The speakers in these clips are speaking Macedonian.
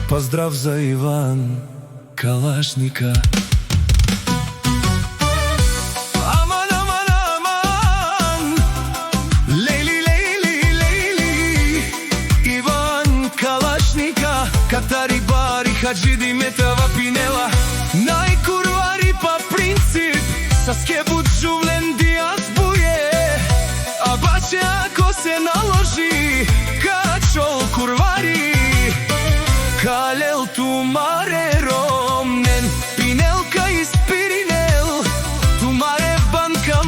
Поздрав за Иван Калашника. Аман, аман, аман, лейли, лейли, лейли. Иван Калашника, катари бари, хаджиди метава пинела. Најкурвари па принцип, са скебут жувлен дијас буе. А баче ако се наложи, качол курвари. Калел тумаре ромнен, пинелка испиринел. Тумаре банка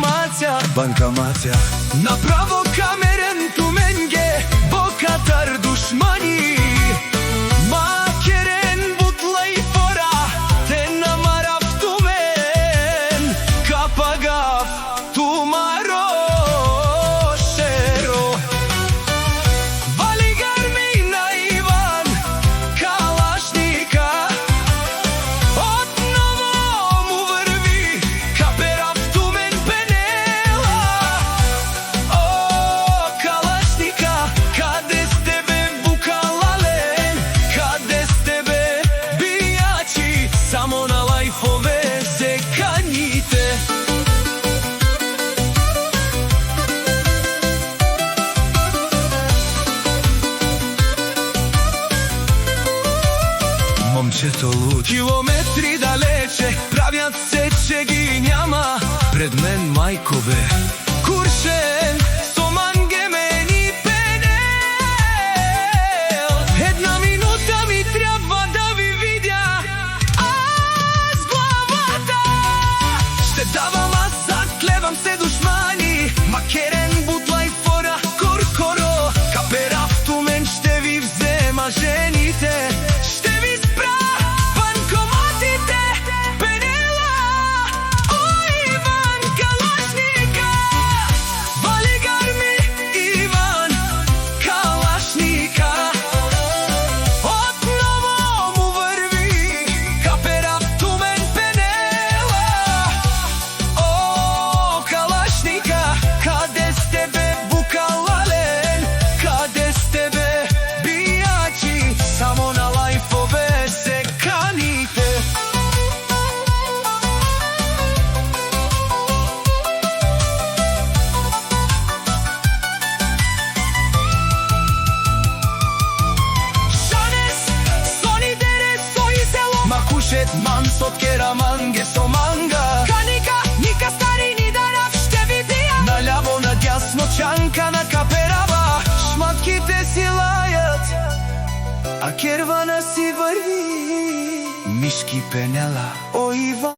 матја, направо камерен туменге, бокатар душмани. Макерен бутла и фора, те намарав тумен. Капагав тумаро шеро. Вали гарми на Иван Калашника, отново му врви, каперав тумен пенела. О, Калашника, каде сте бе букалален, каде сте бе бијачи, само на лајфове се каните. Момчето луд, километри далече, правят се че ги няма. Пред мен мајкове, куршен, со мангемен и пенел. Една минута ми треба да ви видя, аз главата. Ще давам аз сад, гледам се душмани. Макерен бутла и фора, куркоро. Каперав тумен, ще ви взема жените. Ще ви спра банкоматите, пенела. О, Иван Калашника, вали гарми Иван Калашника. Отново му врви, каперав тумен пенела. О, Калашника, каде сте бе букалален, каде сте бе бијачи, само на лајфове се каните. Шанес, сони дере, сои село. Макушет мансот кераманге со манга. Каника, ника стари ни дарав, ще ви бија. Наљаво, надјасно, чанка на каперава. Шматките си лајат, а кервана си врви. Мишки пенела, о Иван.